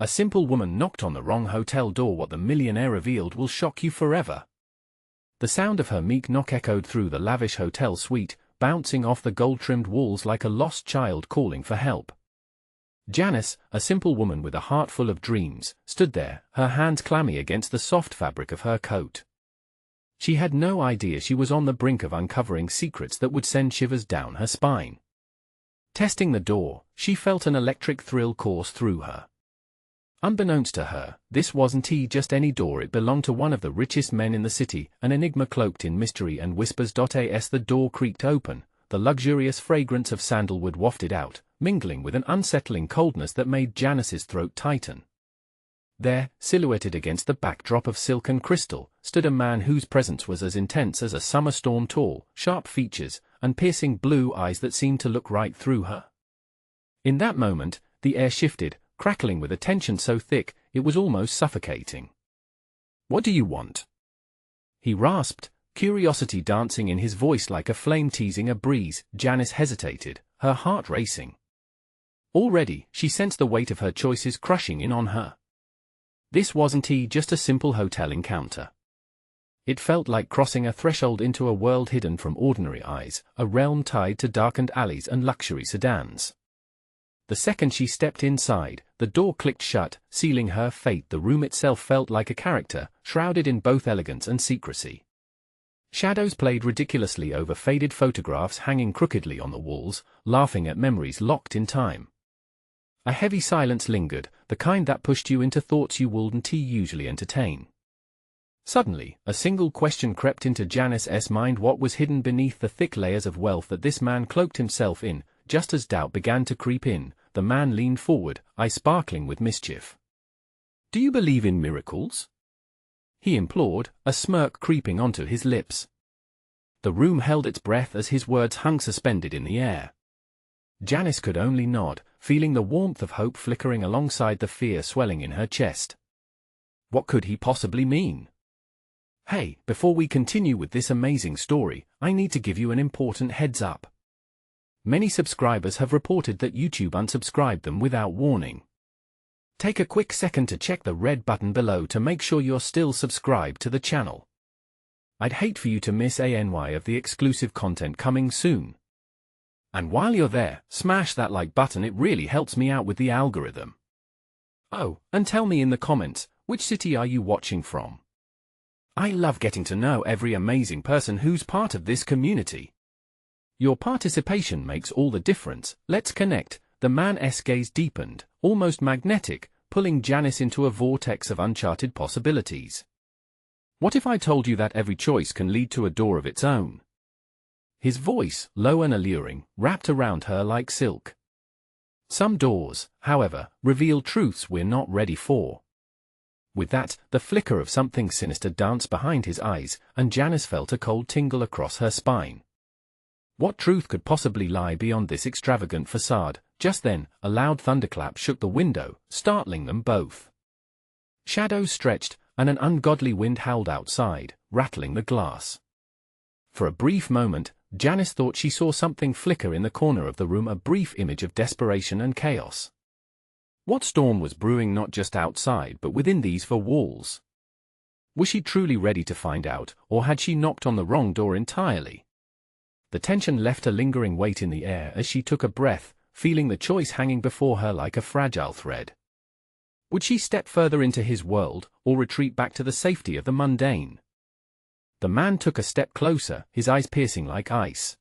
A simple woman knocked on the wrong hotel door. What the millionaire revealed will shock you forever. The sound of her meek knock echoed through the lavish hotel suite, bouncing off the gold-trimmed walls like a lost child calling for help. Janice, a simple woman with a heart full of dreams, stood there, her hands clammy against the soft fabric of her coat. She had no idea she was on the brink of uncovering secrets that would send shivers down her spine. Testing the door, she felt an electric thrill course through her. Unbeknownst to her, this wasn't just any door. It belonged to one of the richest men in the city, an enigma cloaked in mystery and whispers. As the door creaked open, the luxurious fragrance of sandalwood wafted out, mingling with an unsettling coldness that made Janice's throat tighten. There, silhouetted against the backdrop of silk and crystal, stood a man whose presence was as intense as a summer storm. Tall, sharp features, and piercing blue eyes that seemed to look right through her. In that moment, the air shifted, crackling with a tension so thick, it was almost suffocating. "What do you want?" he rasped, curiosity dancing in his voice like a flame teasing a breeze. Janice hesitated, her heart racing. Already, she sensed the weight of her choices crushing in on her. This wasn't just a simple hotel encounter. It felt like crossing a threshold into a world hidden from ordinary eyes, a realm tied to darkened alleys and luxury sedans. The second she stepped inside, the door clicked shut, sealing her fate. The room itself felt like a character, shrouded in both elegance and secrecy. Shadows played ridiculously over faded photographs hanging crookedly on the walls, laughing at memories locked in time. A heavy silence lingered, the kind that pushed you into thoughts you wouldn't usually entertain. Suddenly, a single question crept into Janice's mind: what was hidden beneath the thick layers of wealth that this man cloaked himself in? Just as doubt began to creep in, the man leaned forward, eyes sparkling with mischief. "Do you believe in miracles?" he implored, a smirk creeping onto his lips. The room held its breath as his words hung suspended in the air. Janice could only nod, feeling the warmth of hope flickering alongside the fear swelling in her chest. What could he possibly mean? "Hey, before we continue with this amazing story, I need to give you an important heads up. Many subscribers have reported that YouTube unsubscribed them without warning. Take a quick second to check the red button below to make sure you're still subscribed to the channel. I'd hate for you to miss any of the exclusive content coming soon. And while you're there, smash that like button. It really helps me out with the algorithm. Oh, and tell me in the comments, which city are you watching from? I love getting to know every amazing person who's part of this community. Your participation makes all the difference. Let's connect. The man's gaze deepened, almost magnetic, pulling Janice into a vortex of uncharted possibilities. What if I told you that every choice can lead to a door of its own? His voice, low and alluring, wrapped around her like silk. Some doors, however, reveal truths we're not ready for. With that, the flicker of something sinister danced behind his eyes, and Janice felt a cold tingle across her spine. What truth could possibly lie beyond this extravagant facade? Just then, a loud thunderclap shook the window, startling them both. Shadows stretched, and an ungodly wind howled outside, rattling the glass. For a brief moment, Janice thought she saw something flicker in the corner of the room, a brief image of desperation and chaos. What storm was brewing not just outside but within these four walls? Was she truly ready to find out, or had she knocked on the wrong door entirely? The tension left a lingering weight in the air as she took a breath, feeling the choice hanging before her like a fragile thread. Would she step further into his world, or retreat back to the safety of the mundane? The man took a step closer, his eyes piercing like ice.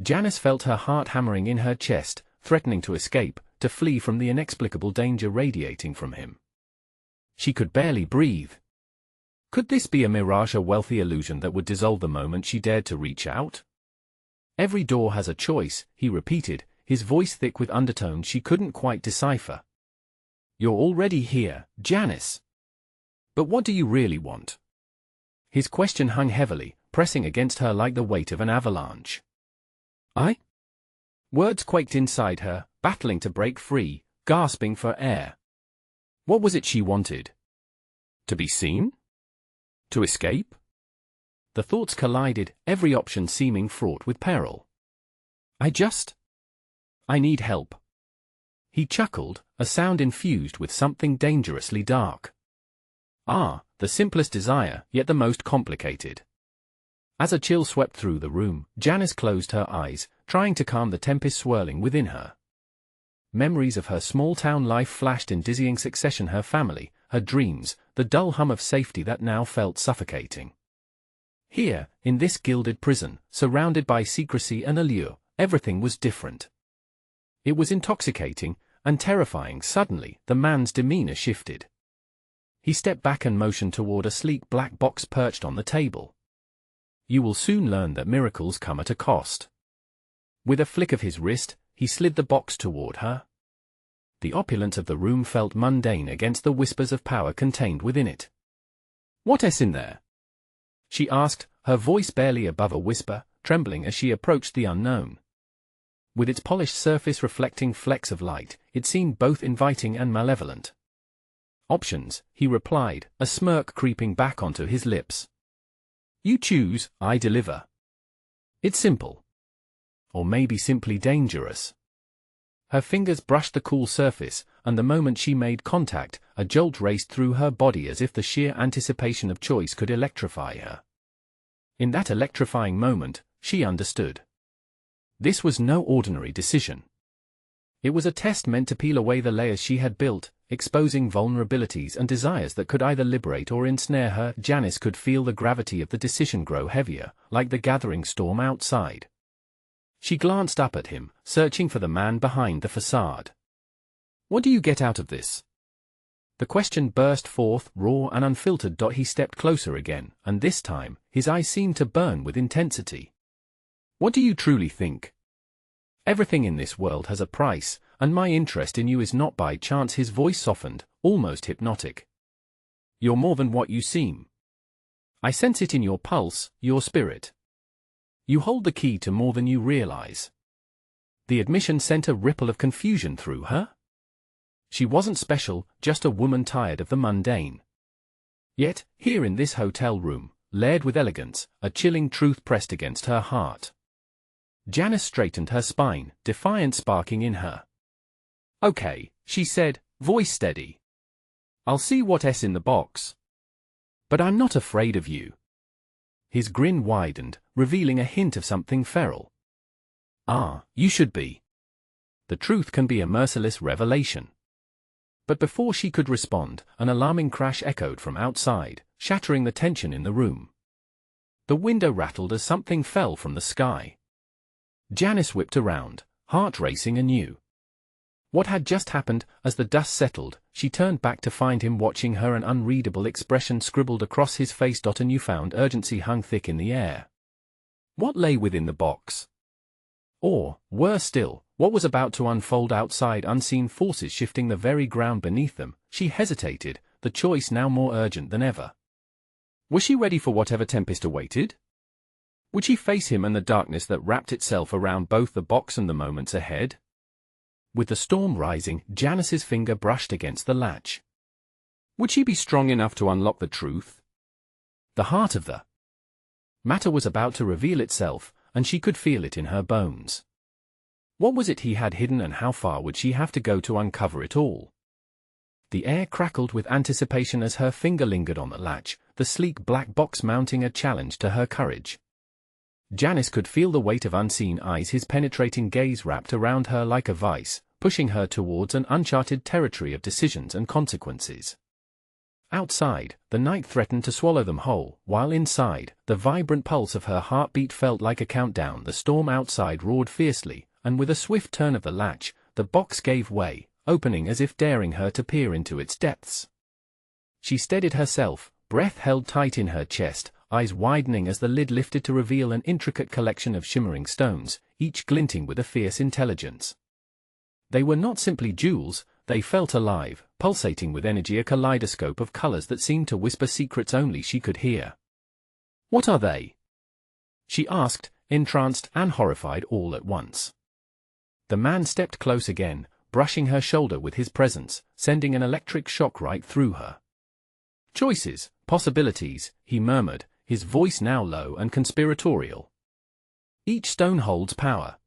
Janice felt her heart hammering in her chest, threatening to escape, to flee from the inexplicable danger radiating from him. She could barely breathe. Could this be a mirage, a wealthy illusion that would dissolve the moment she dared to reach out? "Every door has a choice," he repeated, his voice thick with undertones she couldn't quite decipher. "You're already here, Janice. But what do you really want?" His question hung heavily, pressing against her like the weight of an avalanche. "I?" Words quaked inside her, battling to break free, gasping for air. What was it she wanted? To be seen? To escape? The thoughts collided, every option seeming fraught with peril. I need help." He chuckled, a sound infused with something dangerously dark. Ah, the simplest desire, yet the most complicated. As a chill swept through the room, Janice closed her eyes, trying to calm the tempest swirling within her. Memories of her small-town life flashed in dizzying succession: her family, her dreams, the dull hum of safety that now felt suffocating. Here, in this gilded prison, surrounded by secrecy and allure, everything was different. It was intoxicating and terrifying. Suddenly, the man's demeanor shifted. He stepped back and motioned toward a sleek black box perched on the table. "You will soon learn that miracles come at a cost." With a flick of his wrist, he slid the box toward her. The opulence of the room felt mundane against the whispers of power contained within it. "What's in there?" she asked, her voice barely above a whisper, trembling as she approached the unknown. With its polished surface reflecting flecks of light, it seemed both inviting and malevolent. "Options," he replied, a smirk creeping back onto his lips. "You choose, I deliver. It's simple. Or maybe simply dangerous." Her fingers brushed the cool surface, and the moment she made contact, a jolt raced through her body as if the sheer anticipation of choice could electrify her. In that electrifying moment, she understood. This was no ordinary decision. It was a test meant to peel away the layers she had built, exposing vulnerabilities and desires that could either liberate or ensnare her. Janice could feel the gravity of the decision grow heavier, like the gathering storm outside. She glanced up at him, searching for the man behind the facade. "What do you get out of this?" The question burst forth, raw and unfiltered. He stepped closer again, and this time, his eyes seemed to burn with intensity. "What do you truly think? Everything in this world has a price, and my interest in you is not by chance." His voice softened, almost hypnotic. "You're more than what you seem. I sense it in your pulse, your spirit. You hold the key to more than you realize." The admission sent a ripple of confusion through her. She wasn't special, just a woman tired of the mundane. Yet, here in this hotel room, layered with elegance, a chilling truth pressed against her heart. Janice straightened her spine, defiance sparking in her. "Okay," she said, voice steady. "I'll see what's in the box. But I'm not afraid of you." His grin widened, revealing a hint of something feral. "Ah, you should be. The truth can be a merciless revelation." But before she could respond, an alarming crash echoed from outside, shattering the tension in the room. The window rattled as something fell from the sky. Janice whipped around, heart racing anew. What had just happened? As the dust settled, she turned back to find him watching her, an unreadable expression scribbled across his face. A newfound urgency hung thick in the air. What lay within the box? Or, worse still, what was about to unfold outside? Unseen forces shifting the very ground beneath them. She hesitated, the choice now more urgent than ever. Was she ready for whatever tempest awaited? Would she face him and the darkness that wrapped itself around both the box and the moments ahead? With the storm rising, Janice's finger brushed against the latch. Would she be strong enough to unlock the truth? The heart of the matter was about to reveal itself, and she could feel it in her bones. What was it he had hidden, and how far would she have to go to uncover it all? The air crackled with anticipation as her finger lingered on the latch, the sleek black box mounting a challenge to her courage. Janice could feel the weight of unseen eyes, his penetrating gaze wrapped around her like a vice, pushing her towards an uncharted territory of decisions and consequences. Outside, the night threatened to swallow them whole, while inside, the vibrant pulse of her heartbeat felt like a countdown. The storm outside roared fiercely, and with a swift turn of the latch, the box gave way, opening as if daring her to peer into its depths. She steadied herself, breath held tight in her chest, eyes widening as the lid lifted to reveal an intricate collection of shimmering stones, each glinting with a fierce intelligence. They were not simply jewels, they felt alive, pulsating with energy, a kaleidoscope of colors that seemed to whisper secrets only she could hear. "What are they?" she asked, entranced and horrified all at once. The man stepped close again, brushing her shoulder with his presence, sending an electric shock right through her. "Choices, possibilities," he murmured, his voice now low and conspiratorial. "Each stone holds power.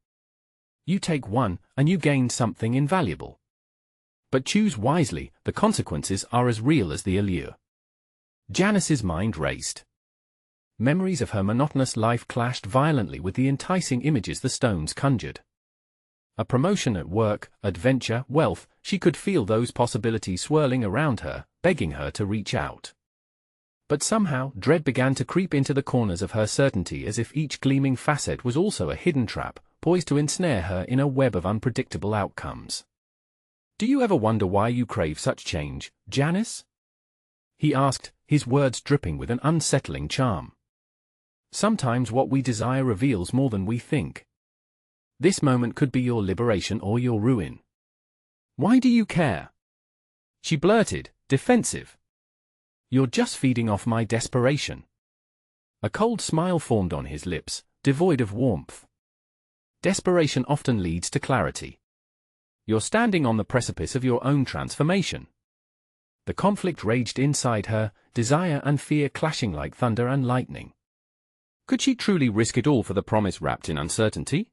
You take one, and you gain something invaluable. But choose wisely, the consequences are as real as the allure. Janice's mind raced. Memories of her monotonous life clashed violently with the enticing images the stones conjured. A promotion at work, adventure, wealth, she could feel those possibilities swirling around her, begging her to reach out. But somehow, dread began to creep into the corners of her certainty, as if each gleaming facet was also a hidden trap, poised to ensnare her in a web of unpredictable outcomes. "Do you ever wonder why you crave such change, Janice?" he asked, his words dripping with an unsettling charm. "Sometimes what we desire reveals more than we think. This moment could be your liberation or your ruin. Why do you care?" she blurted, defensive. "You're just feeding off my desperation." A cold smile formed on his lips, devoid of warmth. Desperation often leads to clarity. You're standing on the precipice of your own transformation. The conflict raged inside her, desire and fear clashing like thunder and lightning. Could she truly risk it all for the promise wrapped in uncertainty?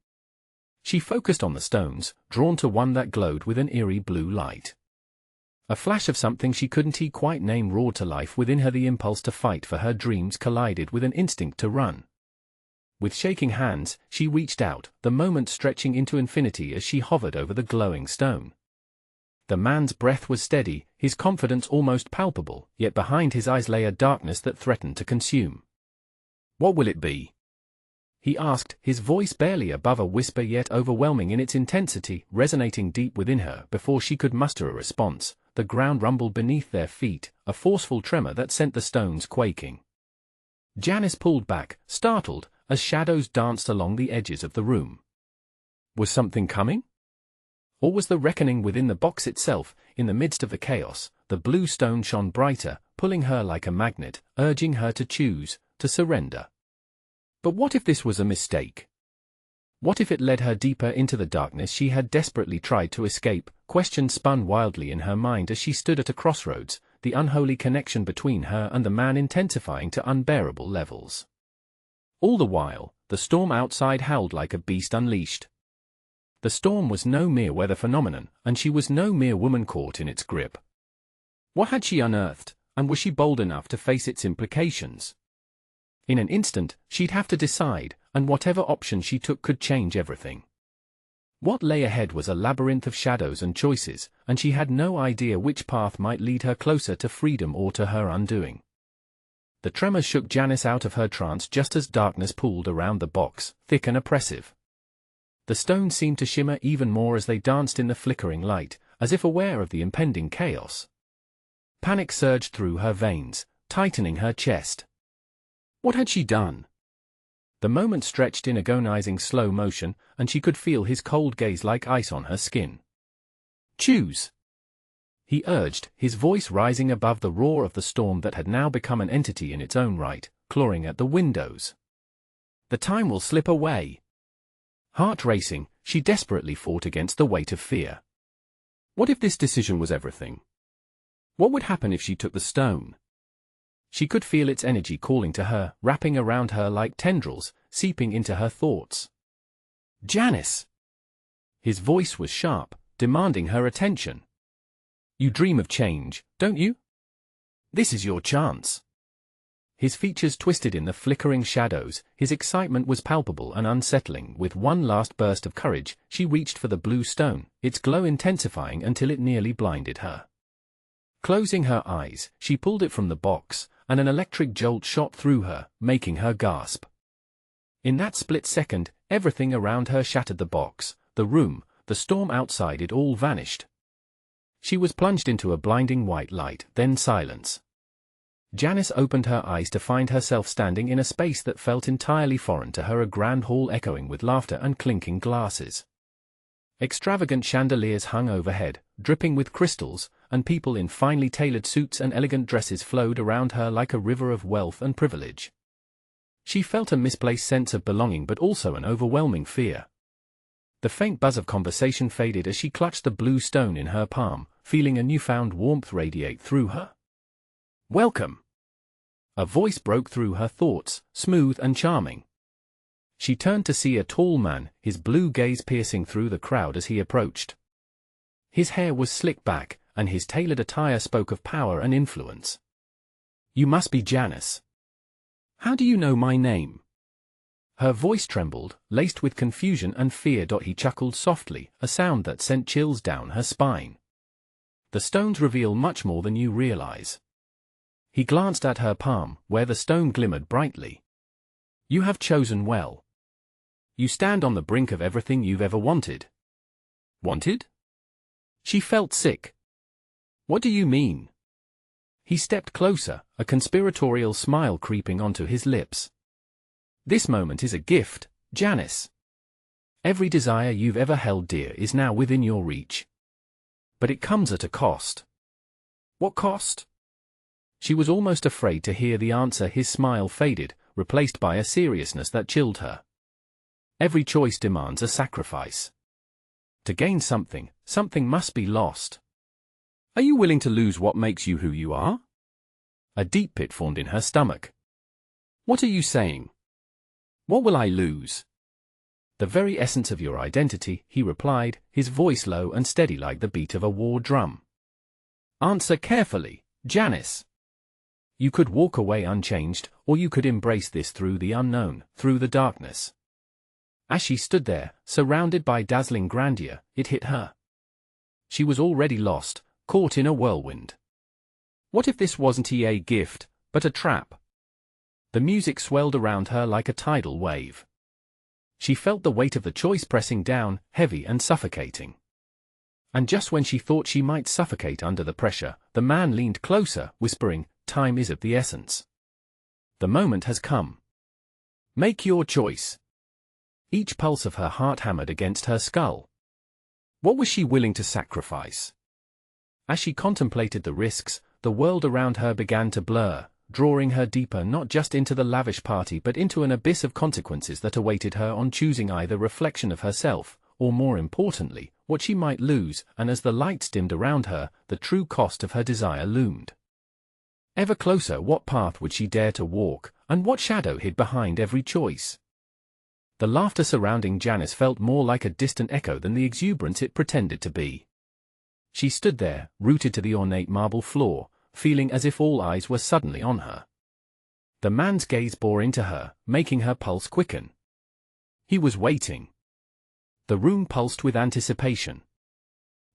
She focused on the stones, drawn to one that glowed with an eerie blue light. A flash of something she couldn't quite name roared to life within her. The impulse to fight for her dreams collided with an instinct to run. With shaking hands, she reached out, the moment stretching into infinity as she hovered over the glowing stone. The man's breath was steady, his confidence almost palpable, yet behind his eyes lay a darkness that threatened to consume. "What will it be?" he asked, his voice barely above a whisper yet overwhelming in its intensity, resonating deep within her. Before she could muster a response, the ground rumbled beneath their feet, a forceful tremor that sent the stones quaking. Janice pulled back, startled, as shadows danced along the edges of the room. Was something coming? Or was the reckoning within the box itself? In the midst of the chaos, the blue stone shone brighter, pulling her like a magnet, urging her to choose, to surrender. But what if this was a mistake? What if it led her deeper into the darkness she had desperately tried to escape? Questions spun wildly in her mind as she stood at a crossroads, the unholy connection between her and the man intensifying to unbearable levels. All the while, the storm outside howled like a beast unleashed. The storm was no mere weather phenomenon, and she was no mere woman caught in its grip. What had she unearthed, and was she bold enough to face its implications? In an instant, she'd have to decide, and whatever option she took could change everything. What lay ahead was a labyrinth of shadows and choices, and she had no idea which path might lead her closer to freedom or to her undoing. The tremor shook Janice out of her trance just as darkness pooled around the box, thick and oppressive. The stones seemed to shimmer even more as they danced in the flickering light, as if aware of the impending chaos. Panic surged through her veins, tightening her chest. What had she done? The moment stretched in agonizing slow motion, and she could feel his cold gaze like ice on her skin. "Choose," he urged, his voice rising above the roar of the storm that had now become an entity in its own right, clawing at the windows. "The time will slip away." Heart racing, she desperately fought against the weight of fear. What if this decision was everything? What would happen if she took the stone? She could feel its energy calling to her, wrapping around her like tendrils, seeping into her thoughts. "Janice!" His voice was sharp, demanding her attention. "You dream of change, don't you? This is your chance." His features twisted in the flickering shadows, his excitement was palpable and unsettling. With one last burst of courage, she reached for the blue stone, its glow intensifying until it nearly blinded her. Closing her eyes, she pulled it from the box, and an electric jolt shot through her, making her gasp. In that split second, everything around her shattered: the box, the room, the storm outside. It all vanished. She was plunged into a blinding white light, then silence. Janice opened her eyes to find herself standing in a space that felt entirely foreign to her, a grand hall echoing with laughter and clinking glasses. Extravagant chandeliers hung overhead, dripping with crystals, and people in finely tailored suits and elegant dresses flowed around her like a river of wealth and privilege. She felt a misplaced sense of belonging but also an overwhelming fear. The faint buzz of conversation faded as she clutched the blue stone in her palm, feeling a newfound warmth radiate through her. "Welcome!" A voice broke through her thoughts, smooth and charming. She turned to see a tall man, his blue gaze piercing through the crowd as he approached. His hair was slicked back, and his tailored attire spoke of power and influence. "You must be Janice. How do you know my name?" Her voice trembled, laced with confusion and fear. He chuckled softly, a sound that sent chills down her spine. "The stones reveal much more than you realize." He glanced at her palm, where the stone glimmered brightly. "You have chosen well. You stand on the brink of everything you've ever wanted." "Wanted?" She felt sick. "What do you mean?" He stepped closer, a conspiratorial smile creeping onto his lips. "This moment is a gift, Janice. Every desire you've ever held dear is now within your reach. But it comes at a cost." "What cost?" She was almost afraid to hear the answer. His smile faded, replaced by a seriousness that chilled her. "Every choice demands a sacrifice. To gain something, something must be lost. Are you willing to lose what makes you who you are?" A deep pit formed in her stomach. "What are you saying? What will I lose?" "The very essence of your identity," he replied, his voice low and steady like the beat of a war drum. "Answer carefully, Janice. You could walk away unchanged, or you could embrace this through the unknown, through the darkness." As she stood there, surrounded by dazzling grandeur, it hit her. She was already lost, caught in a whirlwind. What if this wasn't a gift, but a trap? The music swelled around her like a tidal wave. She felt the weight of the choice pressing down, heavy and suffocating. And just when she thought she might suffocate under the pressure, the man leaned closer, whispering, "Time is of the essence. The moment has come. Make your choice." Each pulse of her heart hammered against her skull. What was she willing to sacrifice? As she contemplated the risks, the world around her began to blur, drawing her deeper not just into the lavish party but into an abyss of consequences that awaited her on choosing either reflection of herself, or more importantly, what she might lose. And as the lights dimmed around her, the true cost of her desire loomed. Ever closer, what path would she dare to walk, and what shadow hid behind every choice? The laughter surrounding Janice felt more like a distant echo than the exuberance it pretended to be. She stood there, rooted to the ornate marble floor, feeling as if all eyes were suddenly on her. The man's gaze bore into her, making her pulse quicken. He was waiting. The room pulsed with anticipation.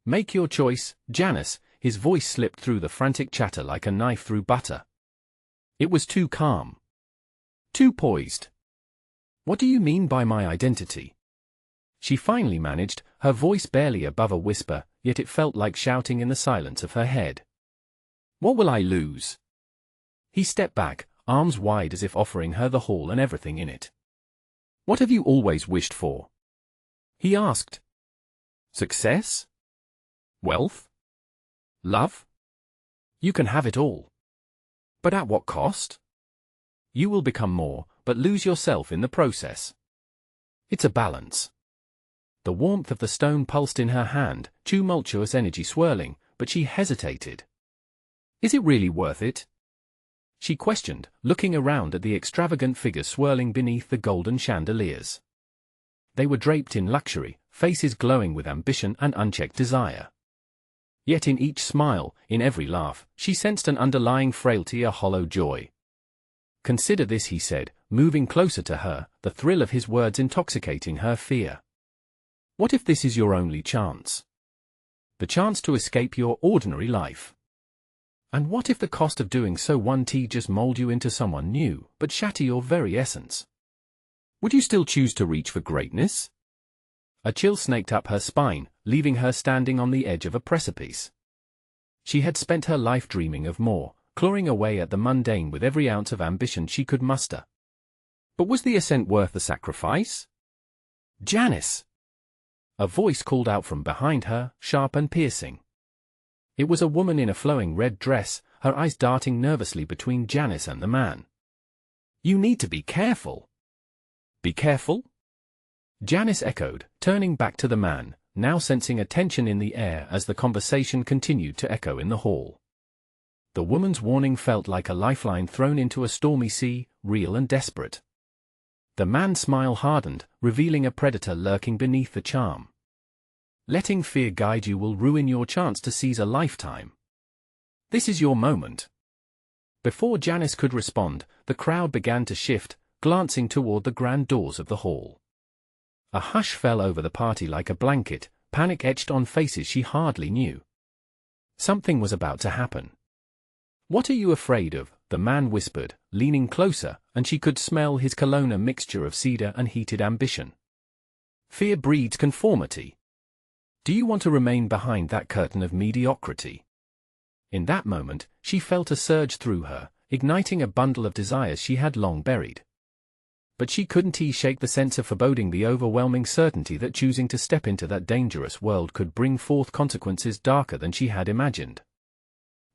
"Make your choice, Janice," his voice slipped through the frantic chatter like a knife through butter. It was too calm. Too poised. "What do you mean by my identity?" She finally managed, her voice barely above a whisper, yet it felt like shouting in the silence of her head. "What will I lose?" He stepped back, arms wide as if offering her the hall and everything in it. "What have you always wished for?" he asked. "Success? Wealth? Love? You can have it all. But at what cost? You will become more, but lose yourself in the process. It's a balance." The warmth of the stone pulsed in her hand, tumultuous energy swirling, but she hesitated. "Is it really worth it?" she questioned, looking around at the extravagant figures swirling beneath the golden chandeliers. They were draped in luxury, faces glowing with ambition and unchecked desire. Yet in each smile, in every laugh, she sensed an underlying frailty, a hollow joy. "Consider this," he said, moving closer to her, the thrill of his words intoxicating her fear. "What if this is your only chance? The chance to escape your ordinary life? And what if the cost of doing so won't just mold you into someone new, but shatter your very essence? Would you still choose to reach for greatness?" A chill snaked up her spine, leaving her standing on the edge of a precipice. She had spent her life dreaming of more, clawing away at the mundane with every ounce of ambition she could muster. But was the ascent worth the sacrifice? "Janice!" A voice called out from behind her, sharp and piercing. It was a woman in a flowing red dress, her eyes darting nervously between Janice and the man. "You need to be careful." "Be careful?" Janice echoed, turning back to the man, now sensing a tension in the air as the conversation continued to echo in the hall. The woman's warning felt like a lifeline thrown into a stormy sea, real and desperate. The man's smile hardened, revealing a predator lurking beneath the charm. Letting fear guide you will ruin your chance to seize a lifetime. This is your moment. Before Janice could respond, the crowd began to shift, glancing toward the grand doors of the hall. A hush fell over the party like a blanket, panic etched on faces she hardly knew. Something was about to happen. "What are you afraid of?" the man whispered, leaning closer, and she could smell his cologne, a mixture of cedar and heated ambition. "Fear breeds conformity. Do you want to remain behind that curtain of mediocrity?" In that moment, she felt a surge through her, igniting a bundle of desires she had long buried. But she couldn't shake the sense of foreboding, the overwhelming certainty that choosing to step into that dangerous world could bring forth consequences darker than she had imagined.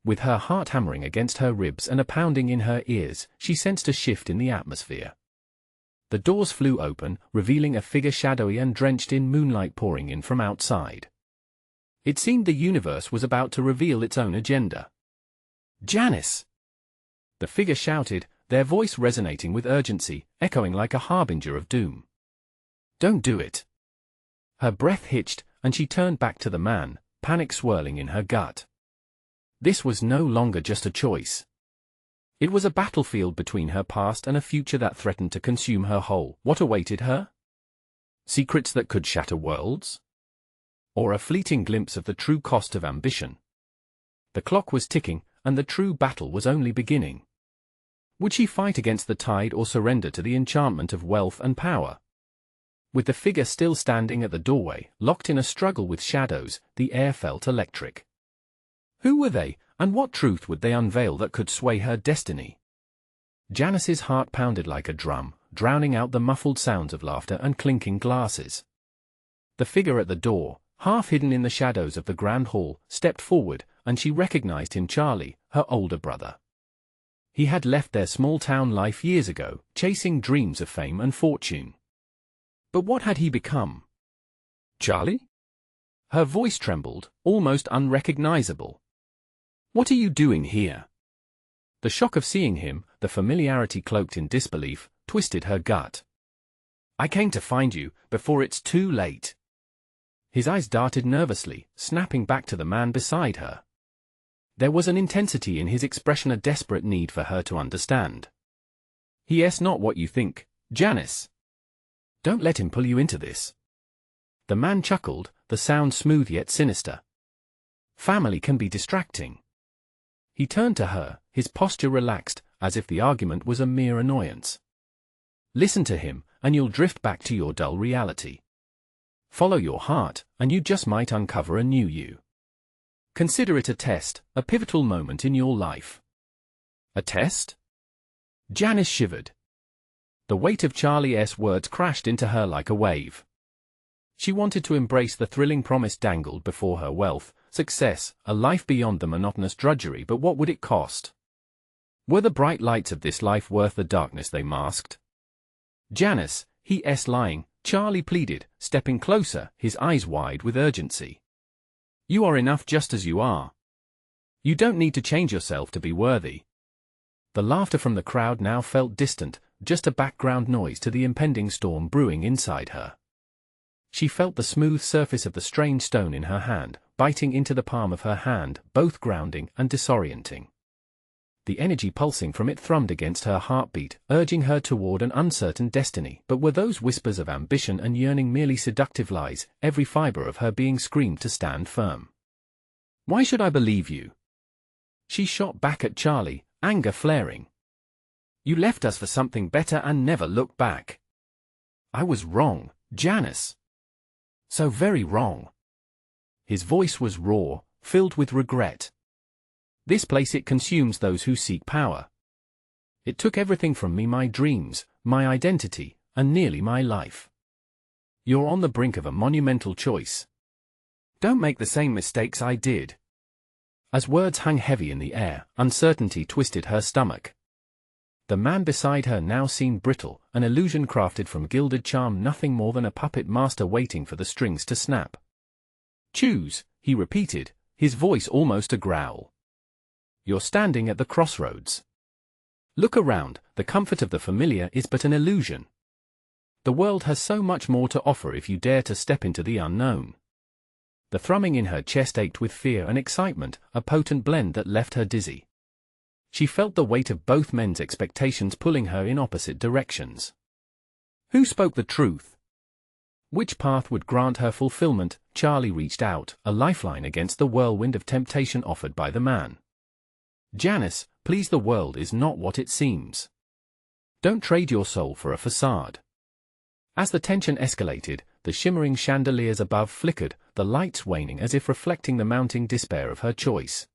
With her heart hammering against her ribs and a pounding in her ears, she sensed a shift in the atmosphere. The doors flew open, revealing a figure shadowy and drenched in moonlight pouring in from outside. It seemed the universe was about to reveal its own agenda. "Janice!" the figure shouted, their voice resonating with urgency, echoing like a harbinger of doom. "Don't do it!" Her breath hitched, and she turned back to the man, panic swirling in her gut. This was no longer just a choice. It was a battlefield between her past and a future that threatened to consume her whole. What awaited her? Secrets that could shatter worlds? Or a fleeting glimpse of the true cost of ambition? The clock was ticking, and the true battle was only beginning. Would she fight against the tide or surrender to the enchantment of wealth and power? With the figure still standing at the doorway, locked in a struggle with shadows, the air felt electric. Who were they, and what truth would they unveil that could sway her destiny? Janice's heart pounded like a drum, drowning out the muffled sounds of laughter and clinking glasses. The figure at the door, half hidden in the shadows of the grand hall, stepped forward, and she recognized him: Charlie, her older brother. He had left their small-town life years ago, chasing dreams of fame and fortune. But what had he become? "Charlie?" Her voice trembled, almost unrecognizable. "What are you doing here?" The shock of seeing him, the familiarity cloaked in disbelief, twisted her gut. "I came to find you, before it's too late." His eyes darted nervously, snapping back to the man beside her. There was an intensity in his expression, a desperate need for her to understand. "He is not what you think, Janice. Don't let him pull you into this." The man chuckled, the sound smooth yet sinister. "Family can be distracting." He turned to her, his posture relaxed, as if the argument was a mere annoyance. "Listen to him, and you'll drift back to your dull reality. Follow your heart, and you just might uncover a new you. Consider it a test, a pivotal moment in your life." "A test?" Janice shivered. The weight of Charlie's words crashed into her like a wave. She wanted to embrace the thrilling promise dangled before her: wealth, success, a life beyond the monotonous drudgery, but what would it cost? Were the bright lights of this life worth the darkness they masked? "Janice, he's lying," Charlie pleaded, stepping closer, his eyes wide with urgency. "You are enough just as you are. You don't need to change yourself to be worthy." The laughter from the crowd now felt distant, just a background noise to the impending storm brewing inside her. She felt the smooth surface of the strange stone in her hand, biting into the palm of her hand, both grounding and disorienting. The energy pulsing from it thrummed against her heartbeat, urging her toward an uncertain destiny. But were those whispers of ambition and yearning merely seductive lies? Every fiber of her being screamed to stand firm. "Why should I believe you?" She shot back at Charlie, anger flaring. "You left us for something better and never looked back." "I was wrong, Janice. So very wrong." His voice was raw, filled with regret. "This place, it consumes those who seek power. It took everything from me: my dreams, my identity, and nearly my life. You're on the brink of a monumental choice. Don't make the same mistakes I did." As words hung heavy in the air, uncertainty twisted her stomach. The man beside her now seemed brittle, an illusion crafted from gilded charm, nothing more than a puppet master waiting for the strings to snap. "Choose," he repeated, his voice almost a growl. "You're standing at the crossroads. Look around, the comfort of the familiar is but an illusion. The world has so much more to offer if you dare to step into the unknown." The thrumming in her chest ached with fear and excitement, a potent blend that left her dizzy. She felt the weight of both men's expectations pulling her in opposite directions. Who spoke the truth? Which path would grant her fulfillment? Charlie reached out, a lifeline against the whirlwind of temptation offered by the man. Janice, please, the world is not what it seems. Don't trade your soul for a facade. As the tension escalated, the shimmering chandeliers above flickered, the lights waning as if reflecting the mounting despair of her choice.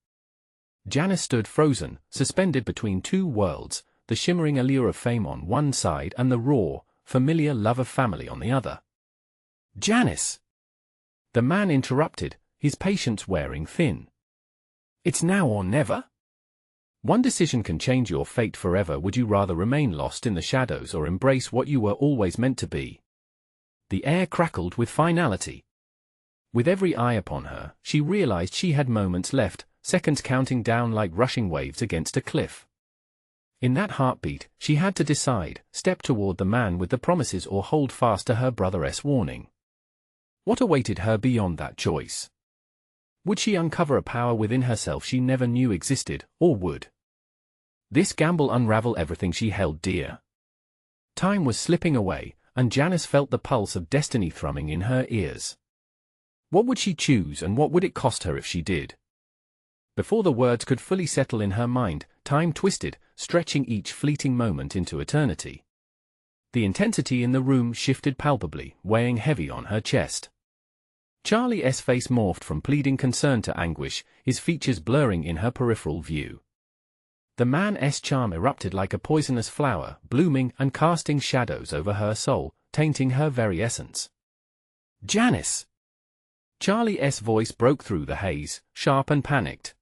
Janice stood frozen, suspended between two worlds, the shimmering allure of fame on one side and the raw, familiar love of family on the other. Janice! The man interrupted, his patience wearing thin. It's now or never? One decision can change your fate forever. Would you rather remain lost in the shadows or embrace what you were always meant to be? The air crackled with finality. With every eye upon her, she realized she had moments left, seconds counting down like rushing waves against a cliff. In that heartbeat, she had to decide, step toward the man with the promises or hold fast to her brother's warning. What awaited her beyond that choice? Would she uncover a power within herself she never knew existed, or would this gamble unravel everything she held dear? Time was slipping away, and Janice felt the pulse of destiny thrumming in her ears. What would she choose, and what would it cost her if she did? Before the words could fully settle in her mind, time twisted, stretching each fleeting moment into eternity. The intensity in the room shifted palpably, weighing heavy on her chest. Charlie's face morphed from pleading concern to anguish, his features blurring in her peripheral view. The man's charm erupted like a poisonous flower, blooming and casting shadows over her soul, tainting her very essence. Janice! Charlie's voice broke through the haze, sharp and panicked.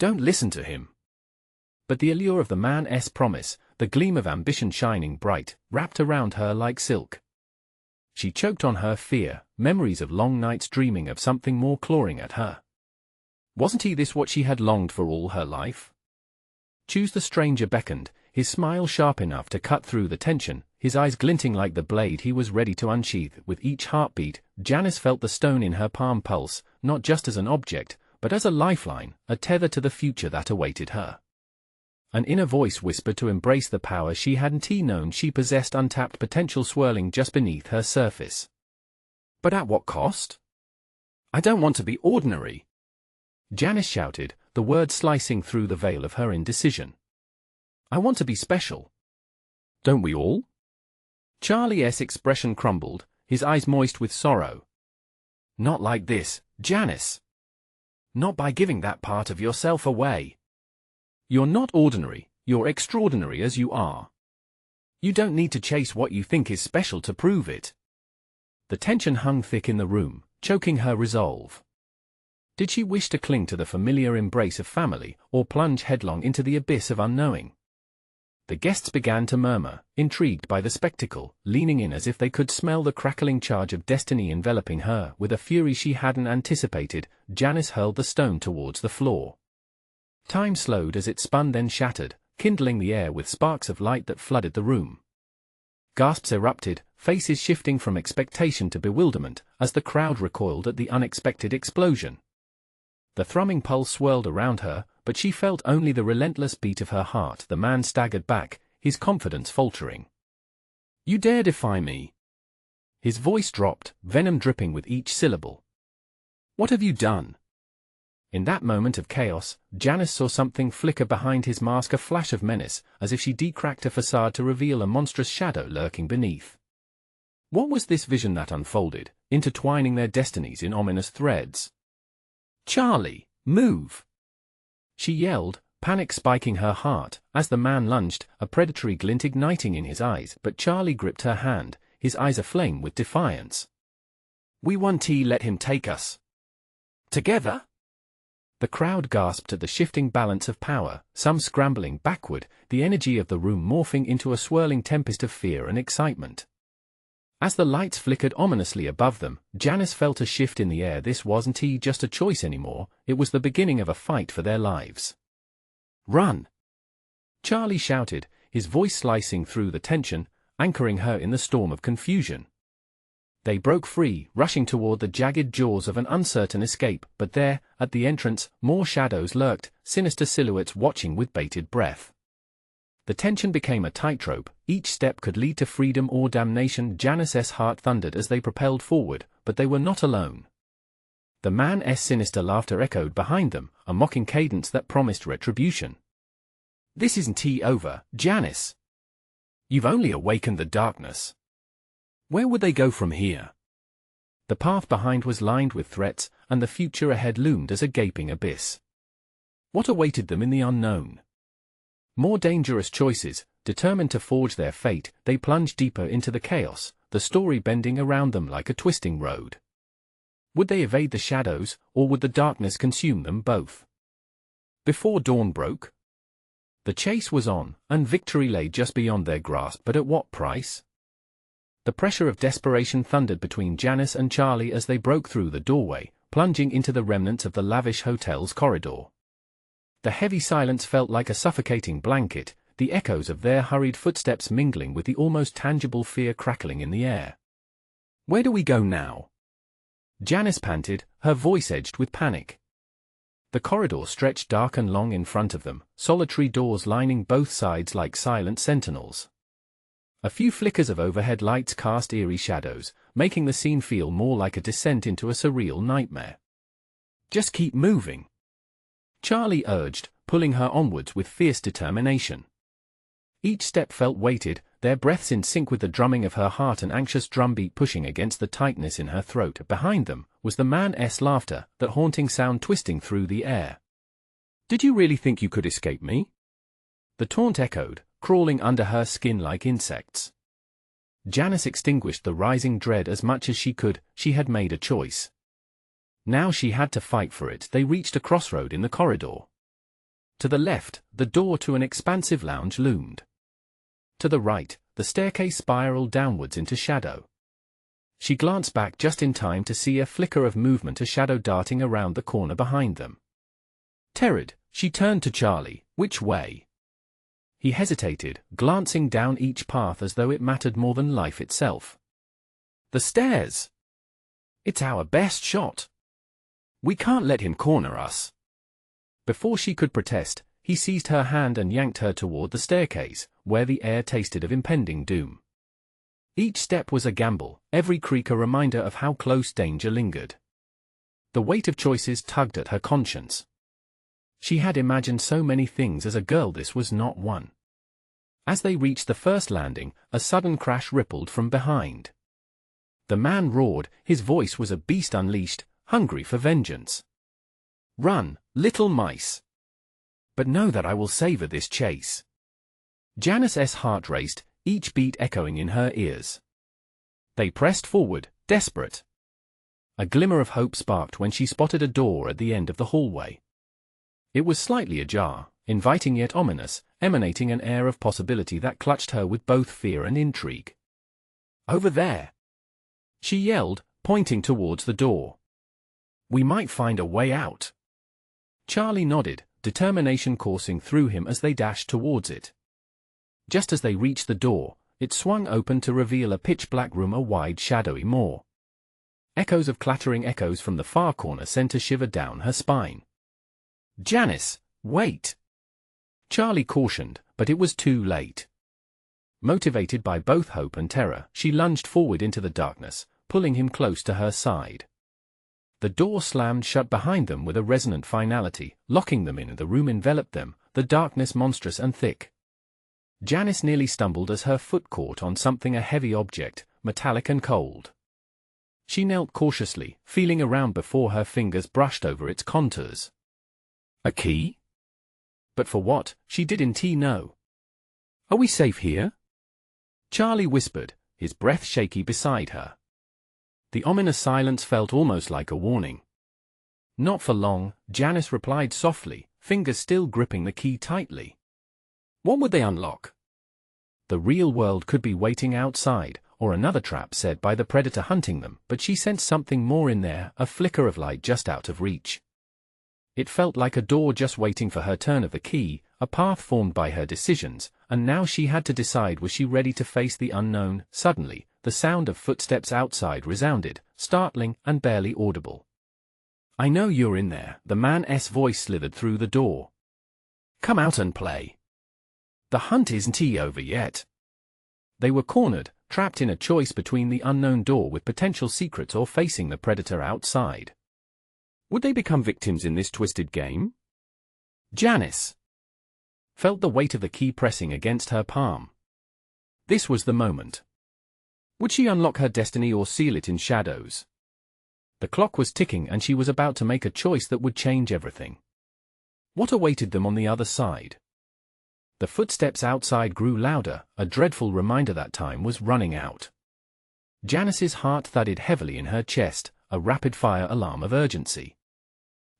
Don't listen to him. But the allure of the man's promise, the gleam of ambition shining bright, wrapped around her like silk. She choked on her fear, memories of long nights dreaming of something more clawing at her. Wasn't he this what she had longed for all her life? Choose. The stranger beckoned, his smile sharp enough to cut through the tension, his eyes glinting like the blade he was ready to unsheath. With each heartbeat, Janice felt the stone in her palm pulse, not just as an object, but as a lifeline, a tether to the future that awaited her. An inner voice whispered to embrace the power she hadn't known she possessed, untapped potential swirling just beneath her surface. But at what cost? I don't want to be ordinary, Janice shouted, the words slicing through the veil of her indecision. I want to be special. Don't we all? Charlie's expression crumbled, his eyes moist with sorrow. Not like this, Janice. Not by giving that part of yourself away. You're not ordinary, you're extraordinary as you are. You don't need to chase what you think is special to prove it. The tension hung thick in the room, choking her resolve. Did she wish to cling to the familiar embrace of family, or plunge headlong into the abyss of unknowing? The guests began to murmur, intrigued by the spectacle, leaning in as if they could smell the crackling charge of destiny enveloping her. With a fury she hadn't anticipated, Janice hurled the stone towards the floor. Time slowed as it spun, then shattered, kindling the air with sparks of light that flooded the room. Gasps erupted, faces shifting from expectation to bewilderment, as the crowd recoiled at the unexpected explosion. The thrumming pulse swirled around her, but she felt only the relentless beat of her heart. The man staggered back, his confidence faltering. You dare defy me? His voice dropped, venom dripping with each syllable. What have you done? In that moment of chaos, Janice saw something flicker behind his mask, a flash of menace, as if she decracked a facade to reveal a monstrous shadow lurking beneath. What was this vision that unfolded, intertwining their destinies in ominous threads? Charlie, move! She yelled, panic spiking her heart, as the man lunged, a predatory glint igniting in his eyes. But Charlie gripped her hand, his eyes aflame with defiance. We won't let him take us. Together? The crowd gasped at the shifting balance of power, some scrambling backward, the energy of the room morphing into a swirling tempest of fear and excitement. As the lights flickered ominously above them, Janice felt a shift in the air. This wasn't just a choice anymore, it was the beginning of a fight for their lives. Run! Charlie shouted, his voice slicing through the tension, anchoring her in the storm of confusion. They broke free, rushing toward the jagged jaws of an uncertain escape, but there, at the entrance, more shadows lurked, sinister silhouettes watching with bated breath. The tension became a tightrope. Each step could lead to freedom or damnation. Janice's heart thundered as they propelled forward, but they were not alone. The man's sinister laughter echoed behind them, a mocking cadence that promised retribution. "This isn't over, Janice. You've only awakened the darkness. Where would they go from here?" The path behind was lined with threats, and the future ahead loomed as a gaping abyss. What awaited them in the unknown? More dangerous choices. Determined to forge their fate, they plunged deeper into the chaos, the story bending around them like a twisting road. Would they evade the shadows, or would the darkness consume them both? Before dawn broke, the chase was on, and victory lay just beyond their grasp, but at what price? The pressure of desperation thundered between Janice and Charlie as they broke through the doorway, plunging into the remnants of the lavish hotel's corridor. The heavy silence felt like a suffocating blanket, the echoes of their hurried footsteps mingling with the almost tangible fear crackling in the air. "Where do we go now?" Janice panted, her voice edged with panic. The corridor stretched dark and long in front of them, solitary doors lining both sides like silent sentinels. A few flickers of overhead lights cast eerie shadows, making the scene feel more like a descent into a surreal nightmare. "Just keep moving," Charlie urged, pulling her onwards with fierce determination. Each step felt weighted, their breaths in sync with the drumming of her heart, an anxious drumbeat pushing against the tightness in her throat. Behind them was the man's laughter, that haunting sound twisting through the air. "Did you really think you could escape me?" The taunt echoed, crawling under her skin like insects. Janice extinguished the rising dread as much as she could. She had made a choice. Now she had to fight for it. They reached a crossroad in the corridor. To the left, the door to an expansive lounge loomed. To the right, the staircase spiraled downwards into shadow. She glanced back just in time to see a flicker of movement, a shadow darting around the corner behind them. Terrored, she turned to Charlie. "Which way?" He hesitated, glancing down each path as though it mattered more than life itself. "The stairs. It's our best shot. We can't let him corner us." Before she could protest, he seized her hand and yanked her toward the staircase, where the air tasted of impending doom. Each step was a gamble, every creak a reminder of how close danger lingered. The weight of choices tugged at her conscience. She had imagined so many things as a girl, this was not one. As they reached the first landing, a sudden crash rippled from behind. The man roared, his voice was a beast unleashed, hungry for vengeance. "Run, little mice! But know that I will savor this chase." Janice's heart raced, each beat echoing in her ears. They pressed forward, desperate. A glimmer of hope sparked when she spotted a door at the end of the hallway. It was slightly ajar, inviting yet ominous, emanating an air of possibility that clutched her with both fear and intrigue. "Over there!" she yelled, pointing towards the door. "We might find a way out." Charlie nodded, determination coursing through him as they dashed towards it. Just as they reached the door, it swung open to reveal a pitch-black room, a wide shadowy maw. Echoes of clattering echoes from the far corner sent a shiver down her spine. "Janice, wait!" Charlie cautioned, but it was too late. Motivated by both hope and terror, she lunged forward into the darkness, pulling him close to her side. The door slammed shut behind them with a resonant finality, locking them in. The room enveloped them, the darkness monstrous and thick. Janice nearly stumbled as her foot caught on something, a heavy object, metallic and cold. She knelt cautiously, feeling around before her fingers brushed over its contours. A key? But for what? She didn't know. "Are we safe here?" Charlie whispered, his breath shaky beside her. The ominous silence felt almost like a warning. "Not for long," Janice replied softly, fingers still gripping the key tightly. What would they unlock? The real world could be waiting outside, or another trap set by the predator hunting them, but she sensed something more in there, a flicker of light just out of reach. It felt like a door just waiting for her turn of the key, a path formed by her decisions, and now she had to decide, was she ready to face the unknown? Suddenly, the sound of footsteps outside resounded, startling and barely audible. "I know you're in there," the man's voice slithered through the door. "Come out and play. The hunt isn't over yet." They were cornered, trapped in a choice between the unknown door with potential secrets or facing the predator outside. Would they become victims in this twisted game? Janice felt the weight of the key pressing against her palm. This was the moment. Would she unlock her destiny or seal it in shadows? The clock was ticking and she was about to make a choice that would change everything. What awaited them on the other side? The footsteps outside grew louder, a dreadful reminder that time was running out. Janice's heart thudded heavily in her chest, a rapid-fire alarm of urgency.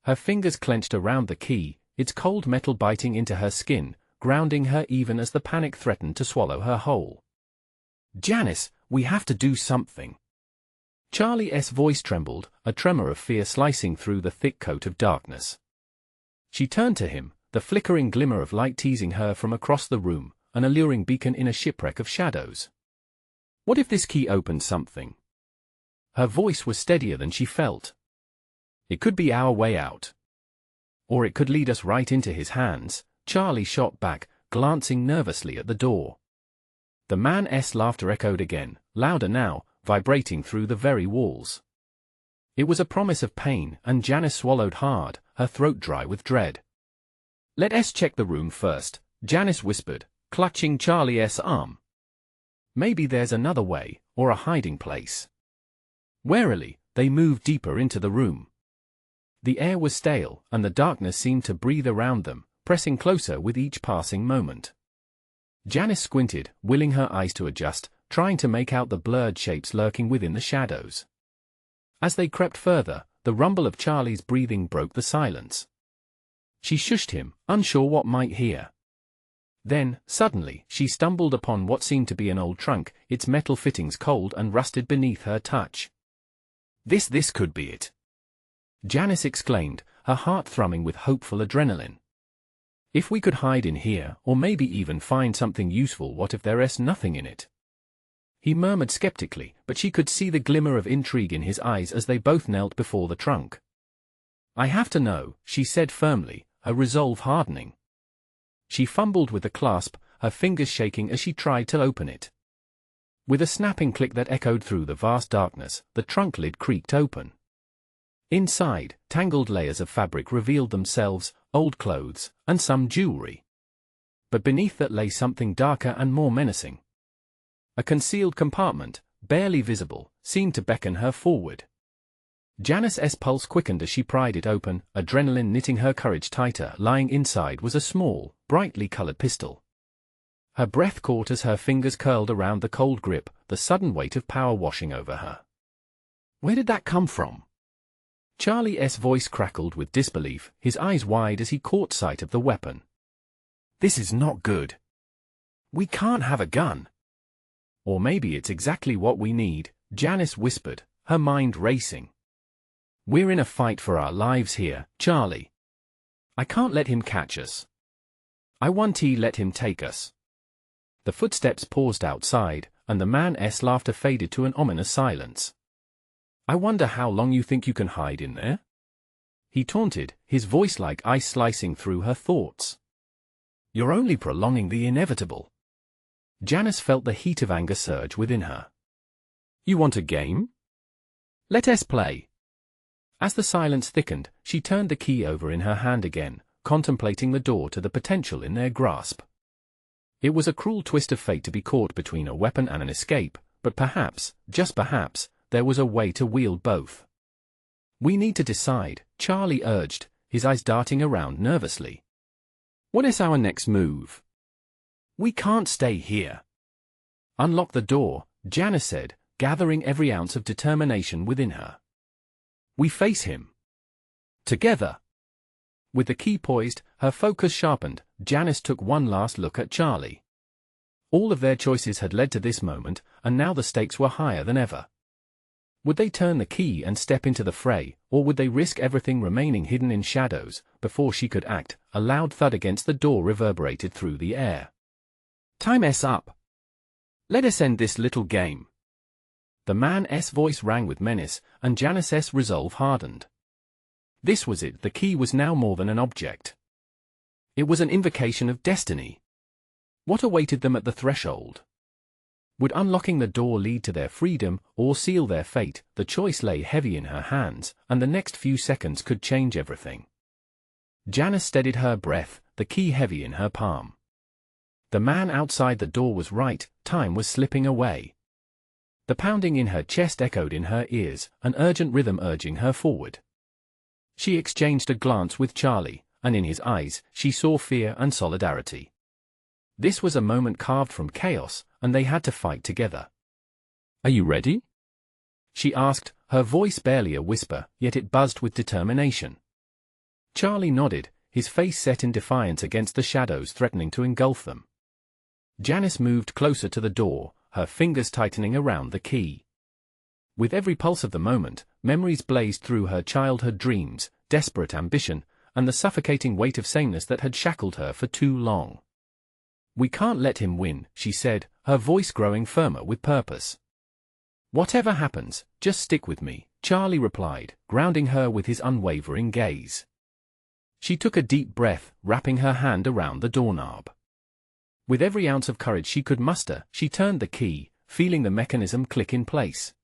Her fingers clenched around the key, its cold metal biting into her skin, grounding her even as the panic threatened to swallow her whole. "Janice, we have to do something." Charlie's voice trembled, a tremor of fear slicing through the thick coat of darkness. She turned to him, the flickering glimmer of light teasing her from across the room, an alluring beacon in a shipwreck of shadows. What if this key opened something? Her voice was steadier than she felt. "It could be our way out. Or it could lead us right into his hands," Charlie shot back, glancing nervously at the door. The man's laughter echoed again, louder now, vibrating through the very walls. It was a promise of pain, and Janice swallowed hard, her throat dry with dread. "Let's check the room first," Janice whispered, clutching Charlie's arm. "Maybe there's another way, or a hiding place." Warily, they moved deeper into the room. The air was stale, and the darkness seemed to breathe around them, pressing closer with each passing moment. Janice squinted, willing her eyes to adjust, trying to make out the blurred shapes lurking within the shadows. As they crept further, the rumble of Charlie's breathing broke the silence. She shushed him, unsure what might hear. Then, suddenly, she stumbled upon what seemed to be an old trunk, its metal fittings cold and rusted beneath her touch. This could be it," Janice exclaimed, her heart thrumming with hopeful adrenaline. "If we could hide in here, or maybe even find something useful, what if there's nothing in it?" He murmured skeptically, but she could see the glimmer of intrigue in his eyes as they both knelt before the trunk. "I have to know," she said firmly, her resolve hardening. She fumbled with the clasp, her fingers shaking as she tried to open it. With a snapping click that echoed through the vast darkness, the trunk lid creaked open. Inside, tangled layers of fabric revealed themselves, old clothes, and some jewelry. But beneath that lay something darker and more menacing. A concealed compartment, barely visible, seemed to beckon her forward. Janice's pulse quickened as she pried it open, adrenaline knitting her courage tighter. Lying inside was a small, brightly colored pistol. Her breath caught as her fingers curled around the cold grip, the sudden weight of power washing over her. "Where did that come from?" Charlie's voice crackled with disbelief, his eyes wide as he caught sight of the weapon. "This is not good. We can't have a gun." "Or maybe it's exactly what we need," Janice whispered, her mind racing. "We're in a fight for our lives here, Charlie. I can't let him catch us. I won't let him take us." The footsteps paused outside, and the man's laughter faded to an ominous silence. "I wonder how long you think you can hide in there?" he taunted, his voice like ice slicing through her thoughts. "You're only prolonging the inevitable." Janice felt the heat of anger surge within her. "You want a game? Let us play." As the silence thickened, she turned the key over in her hand again, contemplating the door to the potential in their grasp. It was a cruel twist of fate to be caught between a weapon and an escape, but perhaps, just perhaps, there was a way to wield both. "We need to decide," Charlie urged, his eyes darting around nervously. "What is our next move? We can't stay here." "Unlock the door," Janice said, gathering every ounce of determination within her. "We face him. Together." With the key poised, her focus sharpened, Janice took one last look at Charlie. All of their choices had led to this moment, and now the stakes were higher than ever. Would they turn the key and step into the fray, or would they risk everything remaining hidden in shadows? Before she could act, a loud thud against the door reverberated through the air. "Time's up. Let us end this little game." The man's voice rang with menace, and Janice's resolve hardened. This was it, the key was now more than an object. It was an invocation of destiny. What awaited them at the threshold? Would unlocking the door lead to their freedom, or seal their fate? The choice lay heavy in her hands, and the next few seconds could change everything. Janice steadied her breath, the key heavy in her palm. The man outside the door was right, time was slipping away. The pounding in her chest echoed in her ears, an urgent rhythm urging her forward. She exchanged a glance with Charlie, and in his eyes, she saw fear and solidarity. This was a moment carved from chaos, and they had to fight together. "Are you ready?" she asked, her voice barely a whisper, yet it buzzed with determination. Charlie nodded, his face set in defiance against the shadows threatening to engulf them. Janice moved closer to the door, her fingers tightening around the key. With every pulse of the moment, memories blazed through her childhood dreams, desperate ambition, and the suffocating weight of sameness that had shackled her for too long. "We can't let him win," she said, her voice growing firmer with purpose. "Whatever happens, just stick with me," Charlie replied, grounding her with his unwavering gaze. She took a deep breath, wrapping her hand around the doorknob. With every ounce of courage she could muster, she turned the key, feeling the mechanism click in place.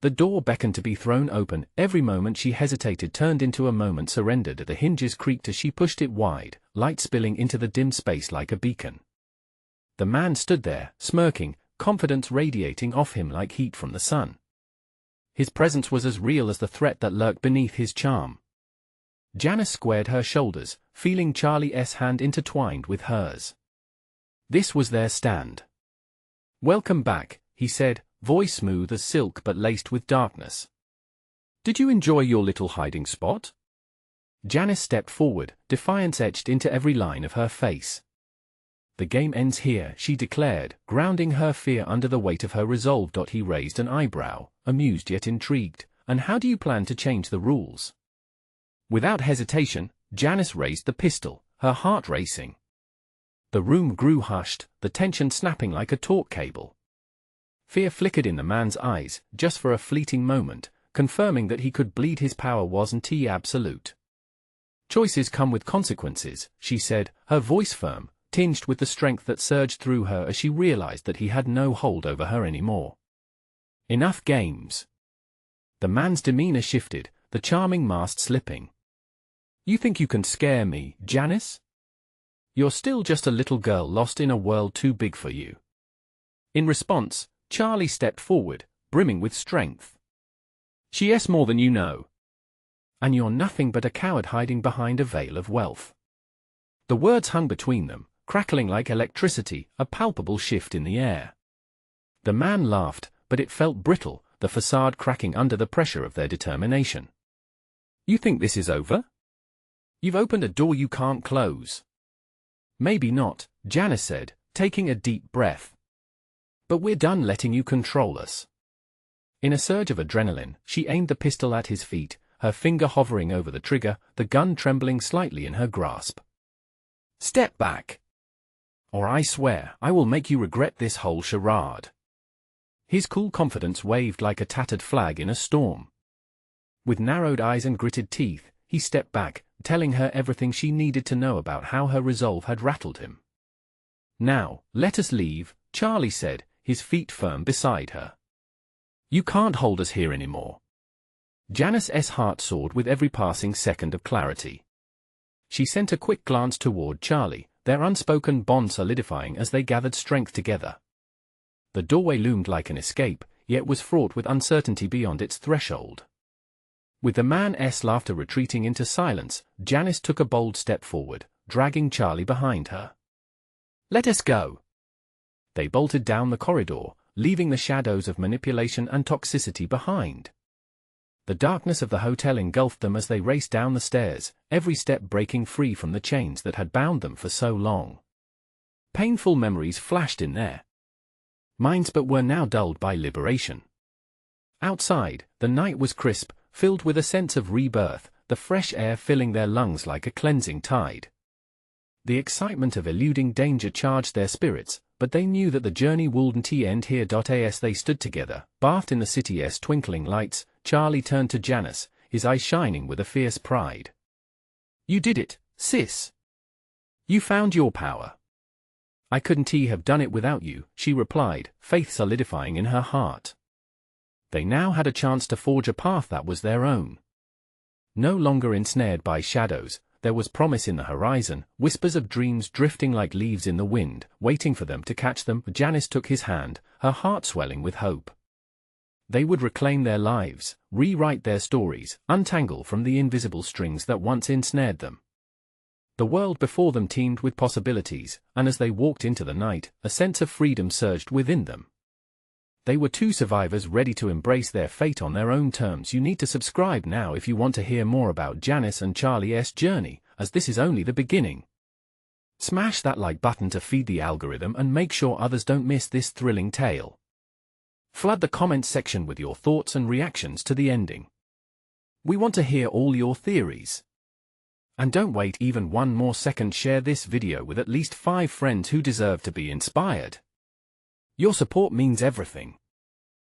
The door beckoned to be thrown open. Every moment she hesitated turned into a moment surrendered. The hinges creaked as she pushed it wide, light spilling into the dim space like a beacon. The man stood there, smirking, confidence radiating off him like heat from the sun. His presence was as real as the threat that lurked beneath his charm. Janice squared her shoulders, feeling Charlie's hand intertwined with hers. This was their stand. "Welcome back," he said, voice smooth as silk but laced with darkness. "Did you enjoy your little hiding spot?" Janice stepped forward, defiance etched into every line of her face. "The game ends here," she declared, grounding her fear under the weight of her resolve. He raised an eyebrow, amused yet intrigued. "And how do you plan to change the rules?" Without hesitation, Janice raised the pistol, her heart racing. The room grew hushed, the tension snapping like a taut cable. Fear flickered in the man's eyes, just for a fleeting moment, confirming that he could bleed. His power wasn't absolute. "Choices come with consequences," she said, her voice firm, tinged with the strength that surged through her as she realized that he had no hold over her anymore. "Enough games." The man's demeanor shifted, the charming mask slipping. "You think you can scare me, Janice? You're still just a little girl lost in a world too big for you." In response, Charlie stepped forward, brimming with strength. "She's more than you know. And you're nothing but a coward hiding behind a veil of wealth." The words hung between them, crackling like electricity, a palpable shift in the air. The man laughed, but it felt brittle, the facade cracking under the pressure of their determination. "You think this is over? You've opened a door you can't close." "Maybe not," Janice said, taking a deep breath. "But we're done letting you control us." In a surge of adrenaline, she aimed the pistol at his feet, her finger hovering over the trigger, the gun trembling slightly in her grasp. "Step back, or I swear I will make you regret this whole charade." His cool confidence waved like a tattered flag in a storm. With narrowed eyes and gritted teeth, he stepped back, telling her everything she needed to know about how her resolve had rattled him. "Now, let us leave," Charlie said, his feet firm beside her. "You can't hold us here anymore." Janice's heart soared with every passing second of clarity. She sent a quick glance toward Charlie, their unspoken bond solidifying as they gathered strength together. The doorway loomed like an escape, yet was fraught with uncertainty beyond its threshold. With the man's laughter retreating into silence, Janice took a bold step forward, dragging Charlie behind her. "Let us go." They bolted down the corridor, leaving the shadows of manipulation and toxicity behind. The darkness of the hotel engulfed them as they raced down the stairs, every step breaking free from the chains that had bound them for so long. Painful memories flashed in their minds but were now dulled by liberation. Outside, the night was crisp, filled with a sense of rebirth, the fresh air filling their lungs like a cleansing tide. The excitement of eluding danger charged their spirits, but they knew that the journey wouldn't end here. As they stood together, bathed in the city's twinkling lights, Charlie turned to Janice, his eyes shining with a fierce pride. "You did it, sis. You found your power." "I couldn't have done it without you," she replied, faith solidifying in her heart. They now had a chance to forge a path that was their own. No longer ensnared by shadows, there was promise in the horizon, whispers of dreams drifting like leaves in the wind, waiting for them to catch them. Janice took his hand, her heart swelling with hope. They would reclaim their lives, rewrite their stories, untangle from the invisible strings that once ensnared them. The world before them teemed with possibilities, and as they walked into the night, a sense of freedom surged within them. They were two survivors ready to embrace their fate on their own terms. You need to subscribe now if you want to hear more about Janice and Charlie's journey, as this is only the beginning. Smash that like button to feed the algorithm and make sure others don't miss this thrilling tale. Flood the comments section with your thoughts and reactions to the ending. We want to hear all your theories. And don't wait even one more second. Share this video with at least 5 friends who deserve to be inspired. Your support means everything.